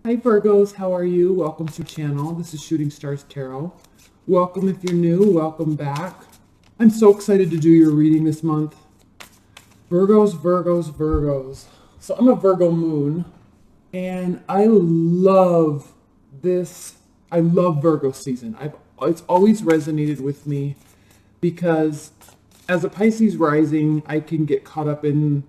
Hi Virgos, how are you? Welcome to the channel. This is Shooting Stars Tarot. Welcome if you're new, welcome back. I'm so excited to do your reading this month. Virgos. So I'm a Virgo moon and I love this. I love Virgo season. It's always resonated with me because as a Pisces rising, I can get caught up in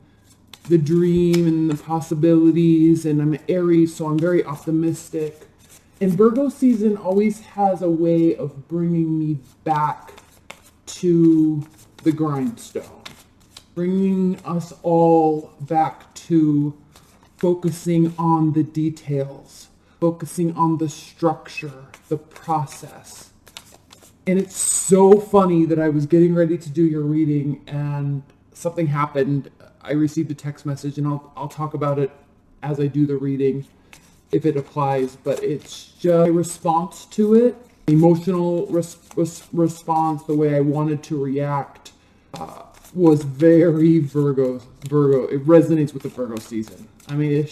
the dream and the possibilities, and I'm an Aries, so I'm very optimistic. And Virgo season always has a way of bringing me back to the grindstone, bringing us all back to focusing on the details, focusing on the structure, the process. And it's so funny that I was getting ready to do your reading and something happened. I received a text message, and I'll talk about it as I do the reading if it applies, but it's just a response to it, emotional response, the way I wanted to react was very Virgo. It resonates with the Virgo season. I mean,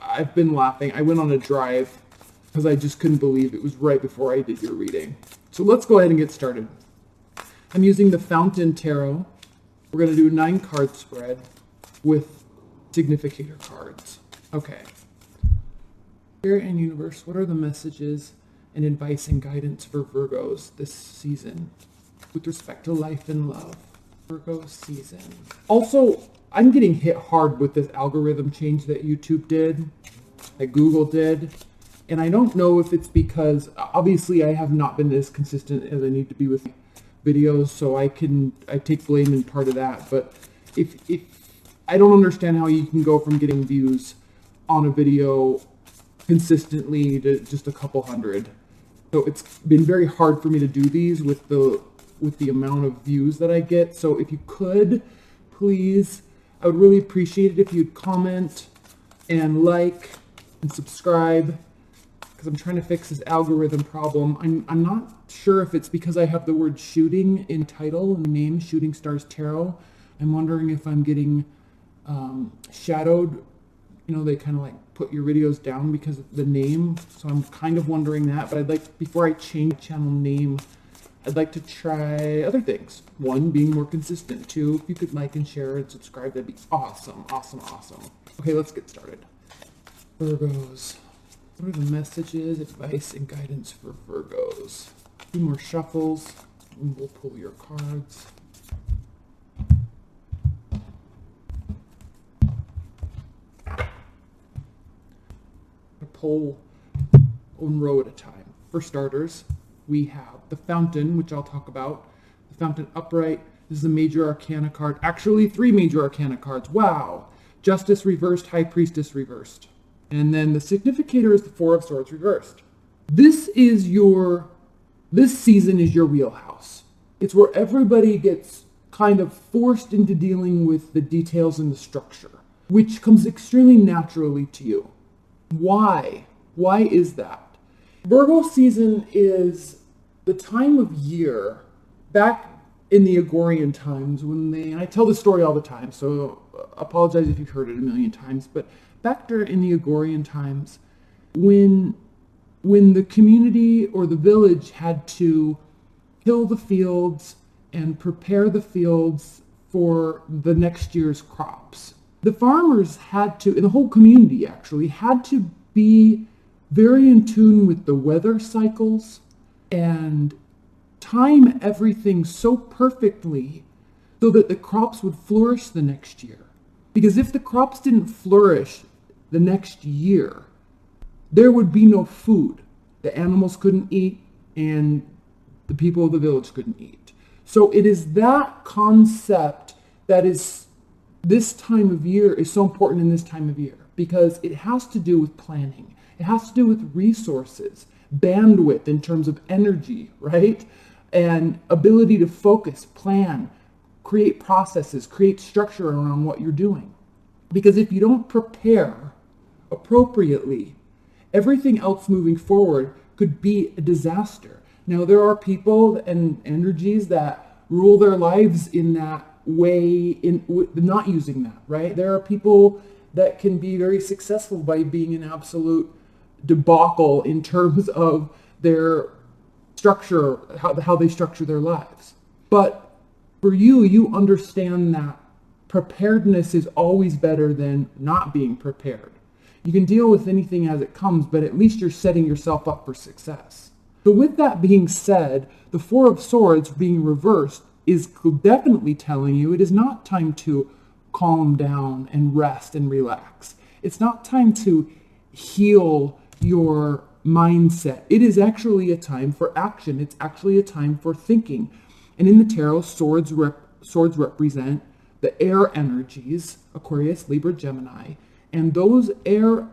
I've been laughing. I went on a drive because I just couldn't believe it was right before I did your reading. So let's go ahead and get started. I'm using the Fountain Tarot. We're going to do a 9-card spread with significator cards. Okay. Spirit and universe, what are the messages and advice and guidance for Virgos this season with respect to life and love? Virgo season. Also, I'm getting hit hard with this algorithm change that YouTube did, that Google did. And I don't know if it's because, obviously, I have not been as consistent as I need to be with videos, so I take blame in part of that. But if I don't understand how you can go from getting views on a video consistently to just a couple hundred. So it's been very hard for me to do these with the amount of views that I get. So if you could, please, I would really appreciate it if you'd comment and like and subscribe, because I'm trying to fix this algorithm problem. I'm not sure if it's because I have the word shooting in title and name, Shooting Stars Tarot. I'm wondering if I'm getting shadowed. You know, they kind of like put your videos down because of the name. So I'm kind of wondering that, but I'd like, before I change channel name, I'd like to try other things. 1, being more consistent. 2, if you could like and share and subscribe, that'd be awesome. Okay, let's get started. Virgos. What are the messages, advice, and guidance for Virgos? 2 more shuffles, and we'll pull your cards. Pull one row at a time. For starters, we have the Fountain, which I'll talk about. The Fountain upright. This is a major arcana card. Actually, 3 major arcana cards. Wow. Justice reversed, High Priestess reversed. And then the significator is the 4 of Swords reversed. This season is your wheelhouse. It's where everybody gets kind of forced into dealing with the details and the structure, which comes extremely naturally to you. Why? Why is that? Virgo season is the time of year back in the Agorian times when I tell this story all the time, so apologize if you've heard it a million times, but back there in the Agorian times when the community or the village had to till the fields and prepare the fields for the next year's crops. The farmers had to, and the whole community actually, had to be very in tune with the weather cycles and time everything so perfectly so that the crops would flourish the next year. Because if the crops didn't flourish the next year, there would be no food. The animals couldn't eat, and the people of the village couldn't eat. So it is that concept that is, this time of year is so important in this time of year because it has to do with planning. It has to do with resources, bandwidth in terms of energy, right? And ability to focus, plan, create processes, create structure around what you're doing. Because if you don't prepare appropriately, everything else moving forward could be a disaster. Now, there are people and energies that rule their lives in that way, in not using that, right? There are people that can be very successful by being an absolute debacle in terms of their structure, how they structure their lives. But for you, you understand that preparedness is always better than not being prepared. You can deal with anything as it comes, but at least you're setting yourself up for success. So with that being said, the Four of Swords being reversed is definitely telling you it is not time to calm down and rest and relax. It's not time to heal your mindset. It is actually a time for action. It's actually a time for thinking. And in the tarot, swords represent the air energies, Aquarius, Libra, Gemini, and those air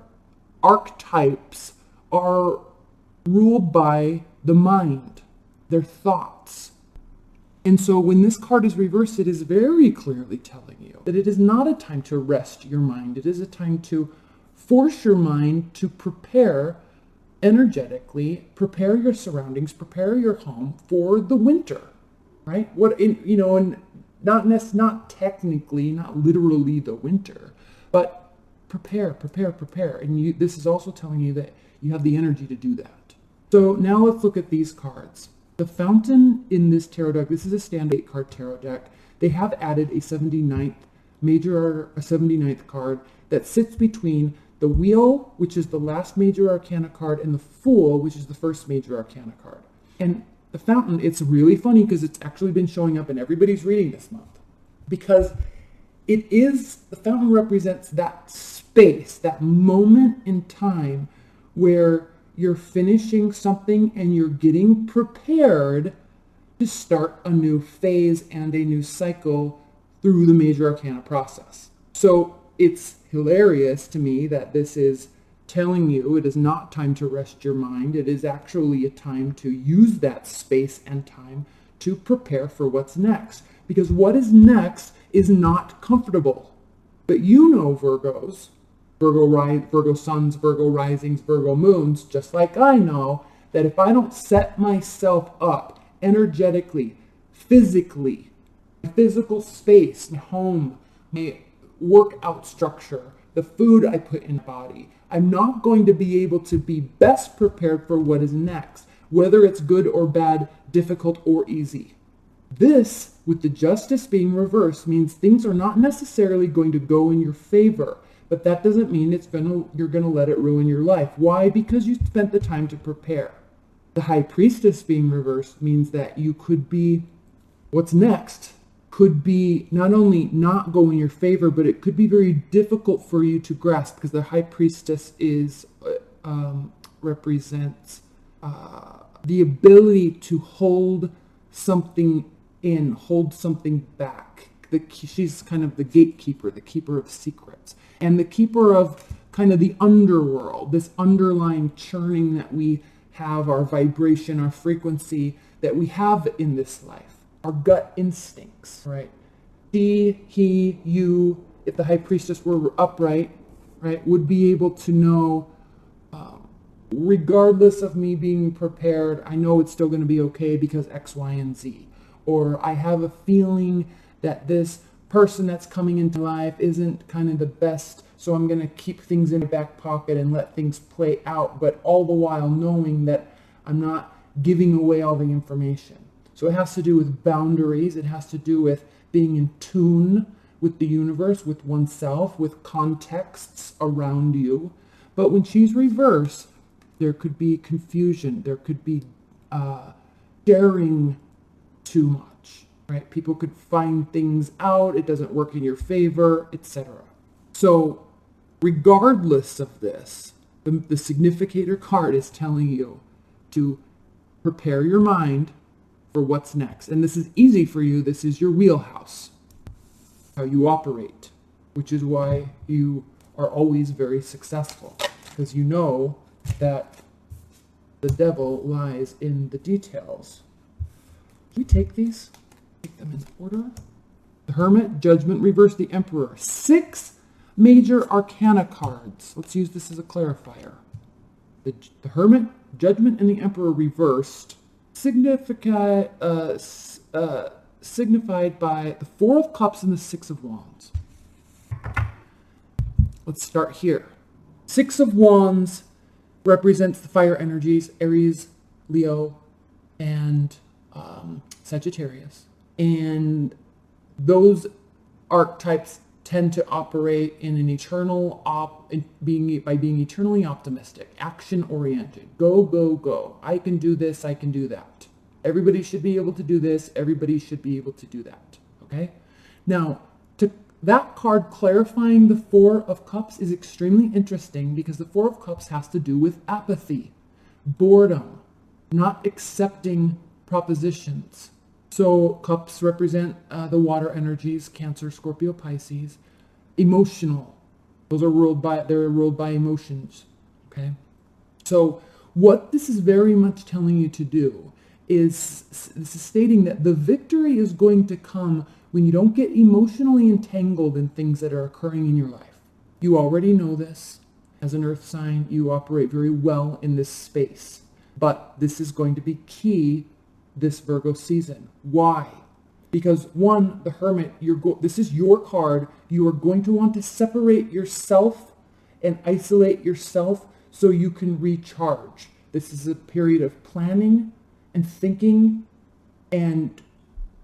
archetypes are ruled by the mind, their thoughts. And so when this card is reversed, it is very clearly telling you that it is not a time to rest your mind. It is a time to force your mind to prepare energetically, prepare your surroundings, prepare your home for the winter, right? And not technically, not literally the winter, but prepare. And this is also telling you that you have the energy to do that. So now let's look at these cards. The Fountain in this tarot deck, this is a standard 8-card tarot deck. They have added a 79th card that sits between the Wheel, which is the last major arcana card, and the Fool, which is the first major arcana card. And the Fountain, it's really funny because it's actually been showing up in everybody's reading this month. Because the Fountain represents that space, that moment in time where you're finishing something and you're getting prepared to start a new phase and a new cycle through the major arcana process. So it's hilarious to me that this is telling you it is not time to rest your mind. It is actually a time to use that space and time to prepare for what's next. Because what is next is not comfortable. But you know, Virgos, Virgo suns, Virgo risings, Virgo moons, just like I know, that if I don't set myself up energetically, physically, physical space, my home, my workout structure, the food I put in my body, I'm not going to be able to be best prepared for what is next, whether it's good or bad, difficult or easy. This, with the Justice being reversed, means things are not necessarily going to go in your favor. But that doesn't mean you're going to let it ruin your life. Why? Because you spent the time to prepare. The High Priestess being reversed means that you could be, what's next could be not only not go in your favor, but it could be very difficult for you to grasp, because the High Priestess represents the ability to hold something in, hold something back. She's kind of the gatekeeper, the keeper of secrets, and the keeper of kind of the underworld, this underlying churning that we have, our vibration, our frequency that we have in this life, our gut instincts, right? She, he, you, if the High Priestess were upright, right, would be able to know, regardless of me being prepared, I know it's still going to be okay because X, Y, and Z. Or I have a feeling that this person that's coming into life isn't kind of the best, so I'm going to keep things in my back pocket and let things play out, but all the while knowing that I'm not giving away all the information. So it has to do with boundaries. It has to do with being in tune with the universe, with oneself, with contexts around you. But when she's reversed, there could be confusion. There could be daring too much, right? People could find things out. It doesn't work in your favor, etc. So regardless of this, the significator card is telling you to prepare your mind for what's next. And this is easy for you. This is your wheelhouse, how you operate, which is why you are always very successful, because you know that the devil lies in the details. Can we take these? Take them in order. The Hermit, Judgment, Reverse, the Emperor. 6 major arcana cards. Let's use this as a clarifier. The Hermit, Judgment, and the Emperor reversed, signified by the 4 of Cups and the 6 of Wands. Let's start here. 6 of Wands represents the fire energies, Aries, Leo, and Sagittarius. And those archetypes tend to operate in an by being eternally optimistic, action oriented. Go, go, go. I can do this, I can do that. Everybody should be able to do this, everybody should be able to do that. Okay? Now, that card clarifying the Four of Cups is extremely interesting because the Four of Cups has to do with apathy, boredom, not accepting propositions. So cups represent the water energies, Cancer, Scorpio, Pisces. Emotional. They're ruled by emotions. Okay? So what this is very much telling you to do is stating that the victory is going to come when you don't get emotionally entangled in things that are occurring in your life. You already know this. As an earth sign, you operate very well in this space. But this is going to be key this Virgo season. Why? Because one, the Hermit, this is your card. You are going to want to separate yourself and isolate yourself so you can recharge. This is a period of planning and thinking and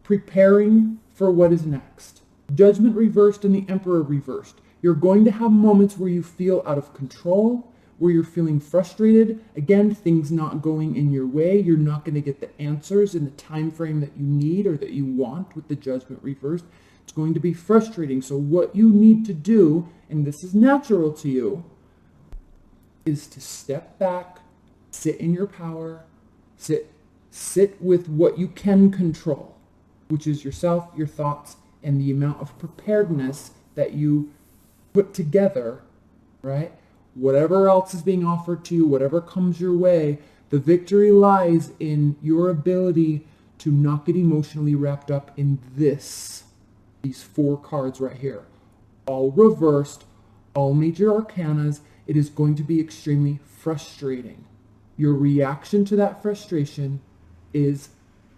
preparing for what is next. Judgment reversed and the Emperor reversed. You're going to have moments where you feel out of control, where you're feeling frustrated. Again, things not going in your way. You're not going to get the answers in the time frame that you need or that you want with the Judgment reversed. It's going to be frustrating. So what you need to do, and this is natural to you, is to step back, sit in your power, sit with what you can control, which is yourself, your thoughts, and the amount of preparedness that you put together, right? Whatever else is being offered to you, whatever comes your way, the victory lies in your ability to not get emotionally wrapped up in these four cards right here. All reversed, all major arcanas. It is going to be extremely frustrating. Your reaction to that frustration is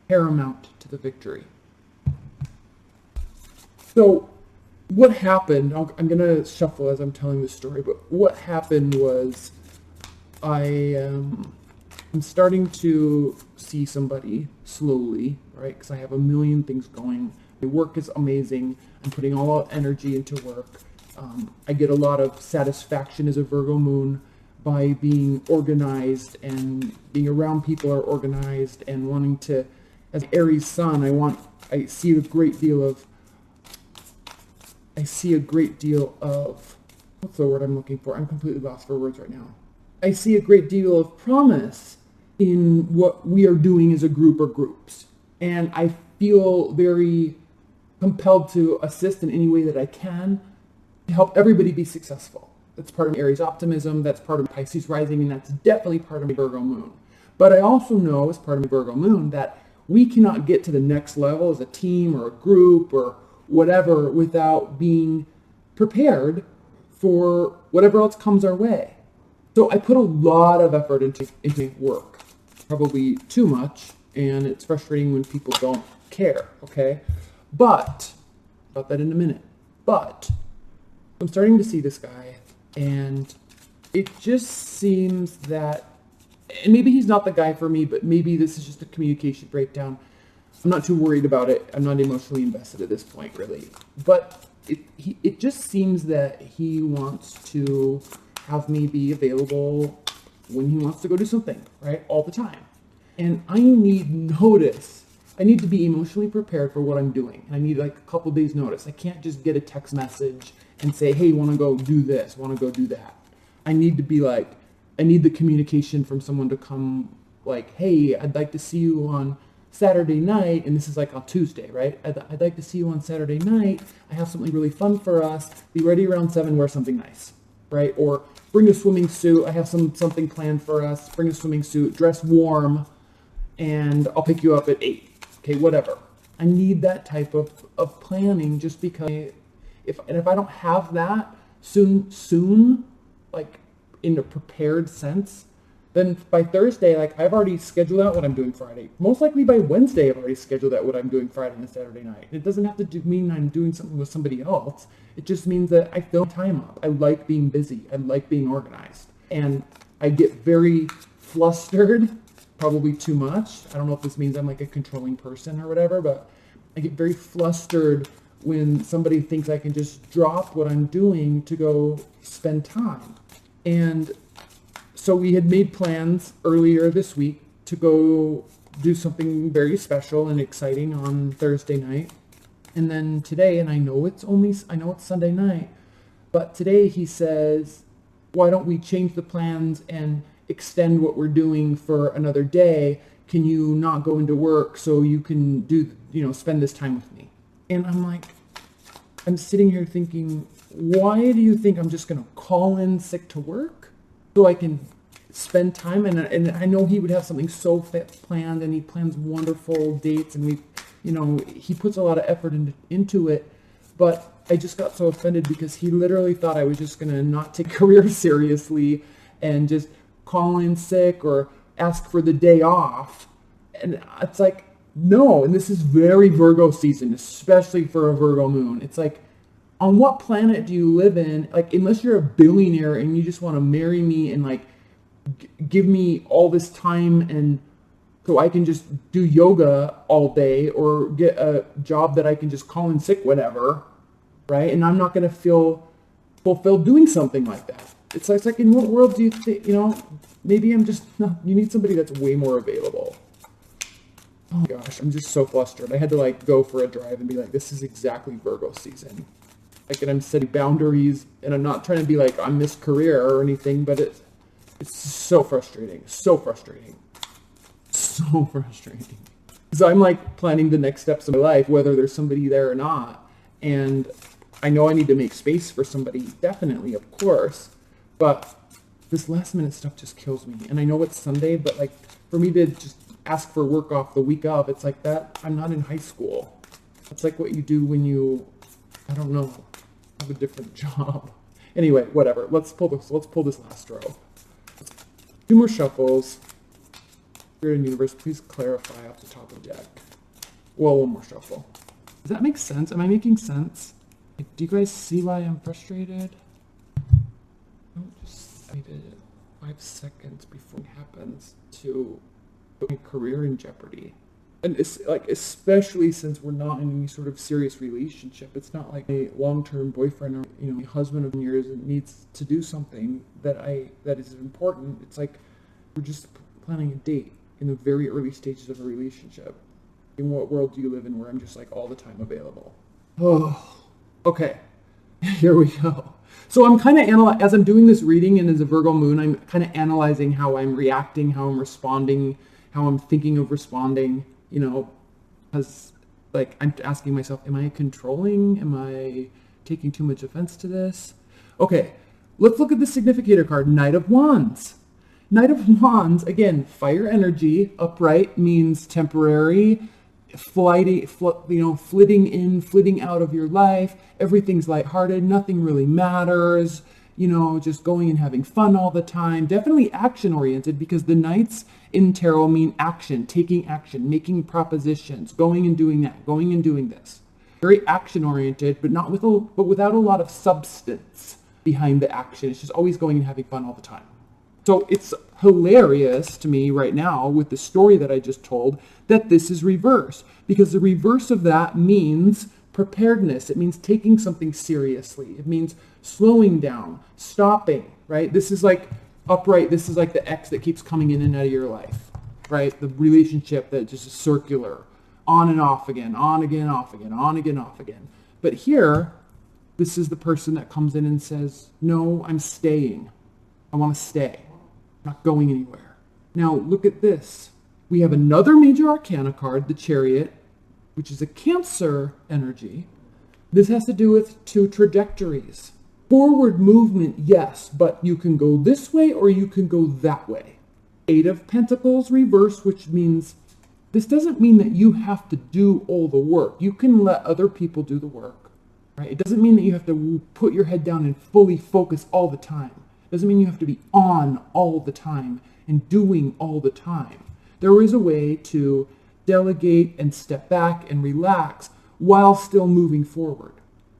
paramount to the victory. So what happened, I'm going to shuffle as I'm telling this story, but what happened was I'm starting to see somebody slowly, right? Because I have a million things going. My work is amazing. I'm putting all out energy into work. I get a lot of satisfaction as a Virgo moon by being organized and being around people who are organized and wanting to, as Aries sun, I see a great deal of, what's the word I'm looking for? I'm completely lost for words right now. I see a great deal of promise in what we are doing as a group or groups. And I feel very compelled to assist in any way that I can to help everybody be successful. That's part of Aries optimism, that's part of Pisces rising, and that's definitely part of my Virgo moon. But I also know, as part of my Virgo moon, that we cannot get to the next level as a team or a group or whatever without being prepared for whatever else comes our way. So I put a lot of effort into work, probably too much, and it's frustrating when people don't care, okay? But, about that in a minute, but I'm starting to see this guy, and it just seems that, and maybe he's not the guy for me, but maybe this is just a communication breakdown. I'm not too worried about it. I'm not emotionally invested at this point, really. But it just seems that he wants to have me be available when he wants to go do something, right? All the time. And I need notice. I need to be emotionally prepared for what I'm doing. And I need like a couple days notice. I can't just get a text message and say, hey, want to go do this, want to go do that. I need to be like, I need the communication from someone to come like, hey, I'd like to see you on Saturday night, and this is like on Tuesday, right? I'd like to see you on Saturday night. I have something really fun for us. Be ready around 7, wear something nice, right? Or bring a swimming suit. I have something planned for us. Bring a swimming suit, dress warm, and I'll pick you up at 8. Okay, whatever. I need that type of planning just because if I don't have that soon, like in a prepared sense, then by Thursday, like I've already scheduled out what I'm doing Friday. Most likely by Wednesday, I've already scheduled out what I'm doing Friday and Saturday night. It doesn't have to mean I'm doing something with somebody else. It just means that I fill time up. I like being busy. I like being organized. And I get very flustered, probably too much. I don't know if this means I'm like a controlling person or whatever, but I get very flustered when somebody thinks I can just drop what I'm doing to go spend time. And so we had made plans earlier this week to go do something very special and exciting on Thursday night. And then today, and I know it's Sunday night, but today he says, why don't we change the plans and extend what we're doing for another day? Can you not go into work so you can spend this time with me? And I'm sitting here thinking, why do you think I'm just going to call in sick to work so I can spend time? And I know he would have something so planned, and he plans wonderful dates, and he puts a lot of effort into it. But I just got so offended because he literally thought I was just going to not take career seriously and just call in sick or ask for the day off. And it's like, no. And this is very Virgo season, especially for a Virgo moon. It's like, on what planet do you live in? Like, unless you're a billionaire and you just want to marry me and like give me all this time and so I can just do yoga all day or get a job that I can just call in sick whenever, right? And I'm not going to feel fulfilled doing something like that. It's like, in what world do you think, maybe I'm just, no, you need somebody that's way more available. Oh my gosh, I'm just so flustered. I had to like go for a drive and be like, this is exactly Virgo season. Like, and I'm setting boundaries, and I'm not trying to be like, I'm this career or anything, but it's so frustrating. So frustrating. So I'm like planning the next steps of my life, whether there's somebody there or not. And I know I need to make space for somebody, definitely, of course. But this last minute stuff just kills me. And I know it's Sunday, but like for me to just ask for work off the week of, it's like that. I'm not in high school. It's like what you do when you, I don't know, have a different job. Anyway, whatever. Let's pull this last row. 2 more shuffles. Spirit and universe, please clarify off the top of the deck. Well, 1 more shuffle. Does that make sense? Am I making sense? Like, do you guys see why I'm frustrated? Don't just wait 5 seconds before it happens to put my career in jeopardy. And it's like, especially since we're not in any sort of serious relationship. It's not like a long-term boyfriend or husband of years that needs to do something that is important. It's like we're just planning a date in the very early stages of a relationship. In what world do you live in where I'm just like all the time available? Oh, okay. Here we go. So I'm kind of as I'm doing this reading, and as a Virgo moon, I'm kind of analyzing how I'm reacting, how I'm responding, how I'm thinking of responding, because like I'm asking myself, am I controlling? Am I taking too much offense to this? Okay, let's look at the significator card, Knight of Wands. Knight of Wands, again, fire energy. Upright means temporary, flitting in, flitting out of your life. Everything's lighthearted. Nothing really matters. Just going and having fun all the time. Definitely action-oriented, because the Knights in tarot mean action, taking action, making propositions, going and doing that, going and doing this. Very action-oriented, but without a lot of substance behind the action. It's just always going and having fun all the time. So it's hilarious to me right now with the story that I just told that this is reverse, because the reverse of that means preparedness. It means taking something seriously. It means slowing down, stopping, right? This is like upright. This is like the ex that keeps coming in and out of your life, right? The relationship that just is circular, on and off again, on again, off again, on again, off again. But here, this is the person that comes in and says, no, I'm staying. I want to stay. I'm not going anywhere. Now, look at this. We have another major arcana card, the Chariot, which is a Cancer energy. This has to do with 2 trajectories. Forward movement, yes, but you can go this way or you can go that way. 8 of Pentacles reverse, which means this doesn't mean that you have to do all the work. You can let other people do the work, right? It doesn't mean that you have to put your head down and fully focus all the time. It doesn't mean you have to be on all the time and doing all the time. There is a way to delegate and step back and relax while still moving forward.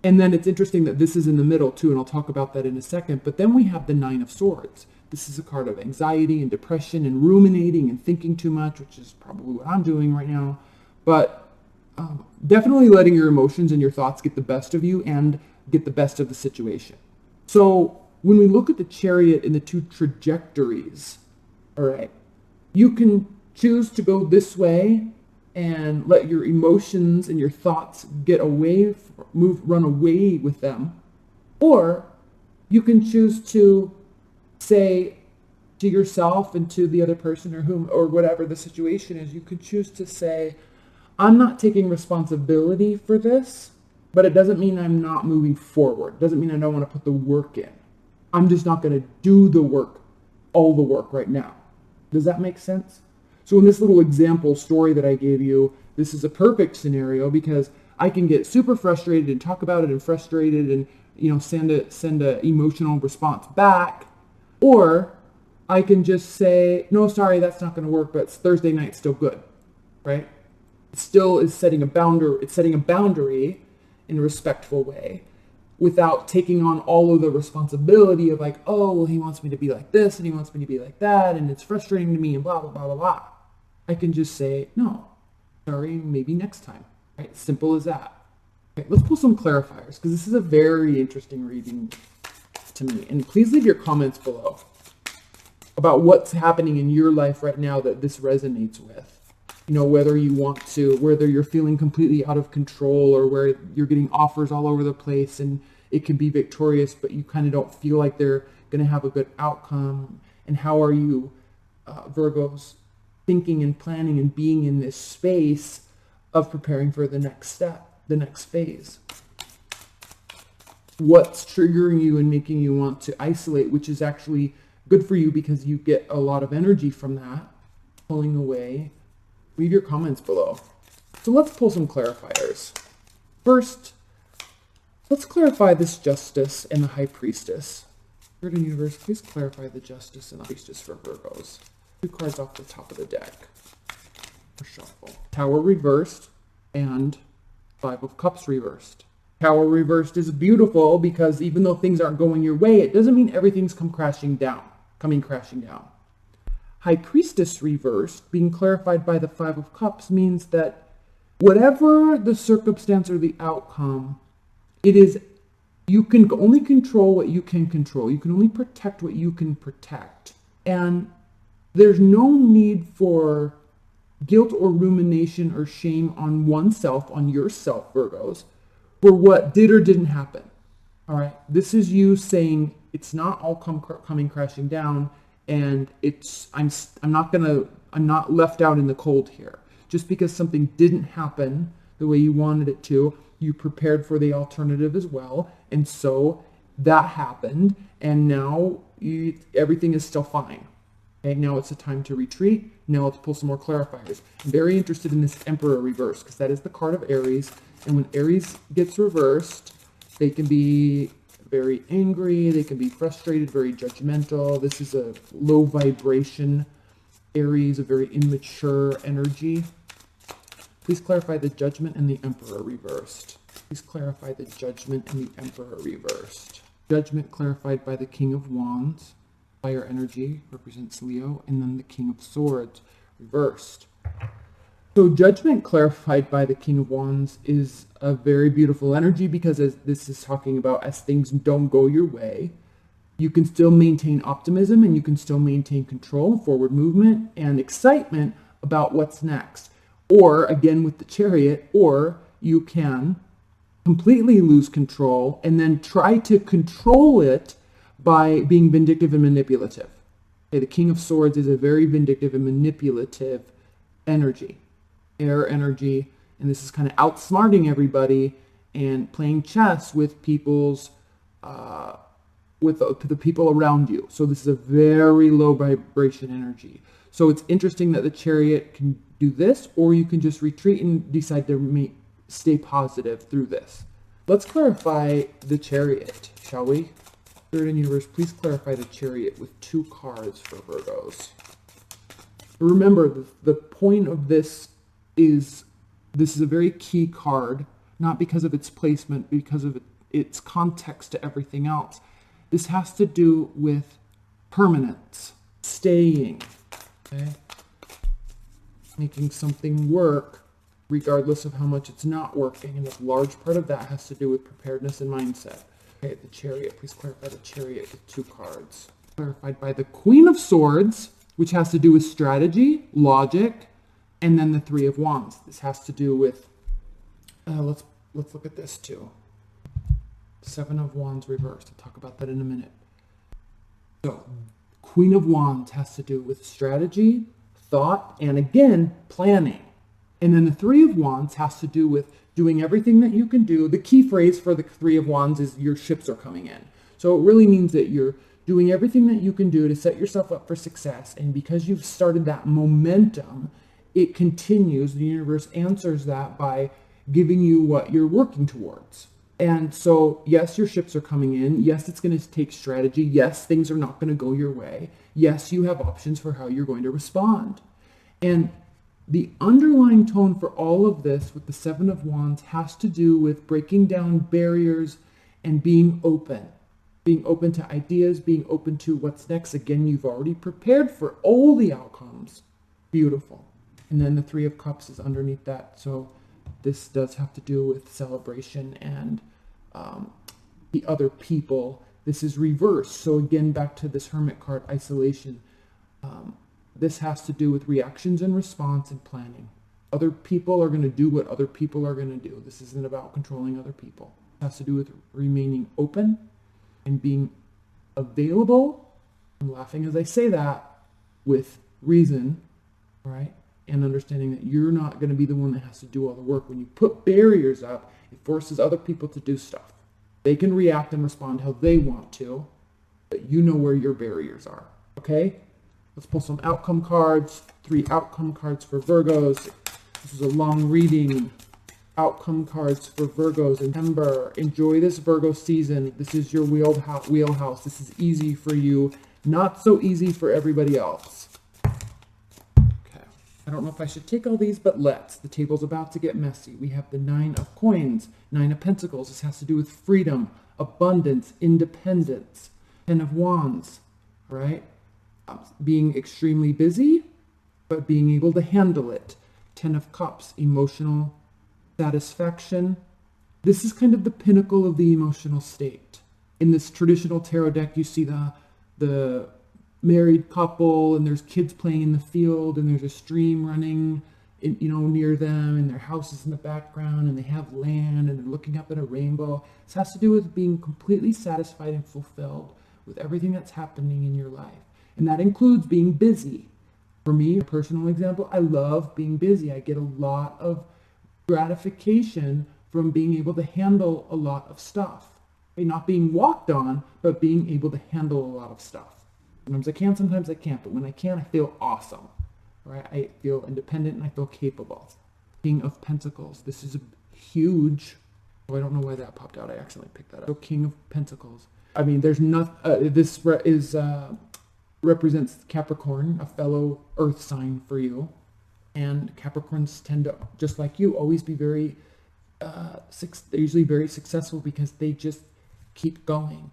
And then it's interesting that this is in the middle too, and I'll talk about that in a second. But then we have the 9 of Swords. This is a card of anxiety and depression and ruminating and thinking too much, which is probably what I'm doing right now. But definitely letting your emotions and your thoughts get the best of you and get the best of the situation. So when we look at the Chariot in the two trajectories, all right, you can choose to go this way and let your emotions and your thoughts get away, run away with them. Or you can choose to say to yourself and to the other person or whatever the situation is, you could choose to say, I'm not taking responsibility for this, but it doesn't mean I'm not moving forward. It doesn't mean I don't want to put the work in. I'm just not going to do the work, all the work right now. Does that make sense? So in this little example story that I gave you, this is a perfect scenario because I can get super frustrated and talk about it and frustrated and, send a emotional response back. Or I can just say, no, sorry, that's not going to work, but it's Thursday night, still good, right? It still is setting a boundary. It's setting a boundary in a respectful way without taking on all of the responsibility of like, oh, well, he wants me to be like this and he wants me to be like that and it's frustrating to me and blah, blah, blah, blah, blah. I can just say, no, sorry, maybe next time, right? Simple as that. Okay, let's pull some clarifiers because this is a very interesting reading to me. And please leave your comments below about what's happening in your life right now that this resonates with. Whether you're feeling completely out of control or where you're getting offers all over the place and it can be victorious, but you kind of don't feel like they're going to have a good outcome. And how are you, Virgos, thinking and planning and being in this space of preparing for the next step, the next phase? What's triggering you and making you want to isolate, which is actually good for you because you get a lot of energy from that, pulling away. Leave your comments below. So let's pull some clarifiers. First, let's clarify this Justice and the High Priestess. Spirit and Universe, please clarify the Justice and the Priestess for Virgos. 2 cards off the top of the deck. Shuffle. Tower reversed and 5 of Cups reversed. Tower reversed is beautiful because even though things aren't going your way, it doesn't mean everything's coming crashing down. High Priestess reversed, being clarified by the 5 of Cups, means that whatever the circumstance or the outcome, you can only control what you can control. You can only protect what you can protect. And there's no need for guilt or rumination or shame on oneself, on yourself, Virgos, for what did or didn't happen. All right. This is you saying it's not all coming crashing down. And I'm not left out in the cold here. Just because something didn't happen the way you wanted it to, you prepared for the alternative as well. And so that happened. And now everything is still fine. Okay, now it's a time to retreat. Now let's pull some more clarifiers. I'm very interested in this Emperor reverse because that is the card of Aries. And when Aries gets reversed, they can be very angry, they can be frustrated, very judgmental. This is a low vibration Aries, a very immature energy. Please clarify the Judgment and the Emperor reversed. Please clarify the Judgment and the Emperor reversed. Judgment clarified by the King of Wands. Fire energy represents Leo, and then the King of Swords reversed. So Judgment clarified by the King of Wands is a very beautiful energy because as this is talking about as things don't go your way, you can still maintain optimism and you can still maintain control, forward movement, and excitement about what's next. Or again with the Chariot, or you can completely lose control and then try to control it by being vindictive and manipulative. Okay, the King of Swords is a very vindictive and manipulative energy. Air energy, and this is kind of outsmarting everybody and playing chess with people's with the people around you. So this is a very low vibration energy. So it's interesting that the Chariot can do this, or you can just retreat and decide to stay positive through this. Let's clarify the Chariot, shall we? Spirit and Universe, please clarify the Chariot with 2 cards for Virgos. Remember, the point of this is a very key card, not because of its placement, because of its context to everything else. This has to do with permanence, staying, okay? Making something work regardless of how much it's not working. And a large part of that has to do with preparedness and mindset. Okay, the Chariot, please clarify the Chariot with 2 cards. Clarified by the Queen of Swords, which has to do with strategy, logic, and then the 3 of Wands. This has to do with, let's look at this too. 7 of Wands reversed. I'll talk about that in a minute. So, Queen of Wands has to do with strategy, thought, and again, planning. And then the 3 of Wands has to do with doing everything that you can do. The key phrase for the 3 of Wands is your ships are coming in. So it really means that you're doing everything that you can do to set yourself up for success. And because you've started that momentum, it continues. The universe answers that by giving you what you're working towards. And so, yes, your ships are coming in. Yes, it's going to take strategy. Yes, things are not going to go your way. Yes, you have options for how you're going to respond. And the underlying tone for all of this with the 7 of Wands has to do with breaking down barriers and being open to ideas, being open to what's next. Again, you've already prepared for all the outcomes. Beautiful. And then the 3 of Cups is underneath that. So this does have to do with celebration and the other people. This is reversed. So again, back to this Hermit card, isolation. This has to do with reactions and response and planning. Other people are going to do what other people are going to do. This isn't about controlling other people. It has to do with remaining open and being available. I'm laughing as I say that with reason, right? And understanding that you're not going to be the one that has to do all the work. When you put barriers up, it forces other people to do stuff. They can react and respond how they want to, but you know where your barriers are, okay? Let's pull some outcome cards. 3 outcome cards for Virgos. This is a long reading. Outcome cards for Virgos in September. Enjoy this Virgo season. This is your wheelhouse. This is easy for you. Not so easy for everybody else. Okay. I don't know if I should take all these, but let's. The table's about to get messy. We have the 9 of Coins, 9 of Pentacles. This has to do with freedom, abundance, independence. 10 of Wands, right? Being extremely busy, but being able to handle it. 10 of Cups, emotional satisfaction. This is kind of the pinnacle of the emotional state. In this traditional tarot deck, you see the married couple, and there's kids playing in the field, and there's a stream running near them, and their house is in the background, and they have land, and they're looking up at a rainbow. This has to do with being completely satisfied and fulfilled with everything that's happening in your life. And that includes being busy. For me, a personal example, I love being busy. I get a lot of gratification from being able to handle a lot of stuff. Not being walked on, but being able to handle a lot of stuff. Sometimes I can, sometimes I can't. But when I can, I feel awesome. Right? I feel independent and I feel capable. King of Pentacles. This is a huge... Oh, I don't know why that popped out. I accidentally picked that up. So King of Pentacles. I mean, there's nothing... this is... represents Capricorn, a fellow earth sign for you. And Capricorns tend to, just like you, always be very, they're usually very successful because they just keep going.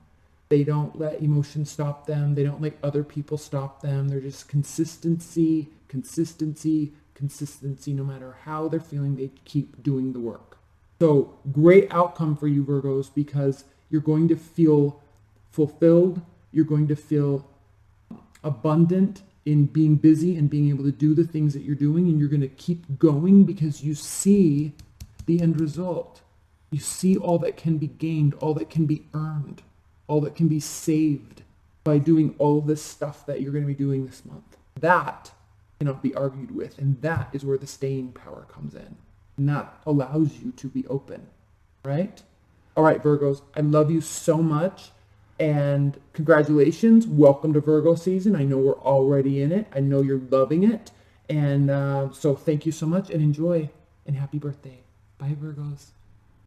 They don't let emotions stop them. They don't let other people stop them. They're just consistency, no matter how they're feeling, they keep doing the work. So great outcome for you, Virgos, because you're going to feel fulfilled. You're going to feel abundant in being busy and being able to do the things that you're doing, and you're going to keep going because you see the end result. You see all that can be gained, all that can be earned, all that can be saved by doing all this stuff that you're going to be doing this month. That cannot be argued with, and that is where the staying power comes in. And that allows you to be open, right? All right, Virgos, I love you so much. And congratulations. Welcome to Virgo season. I know we're already in it. I know you're loving it. And so thank you so much and enjoy and happy birthday. Bye, Virgos.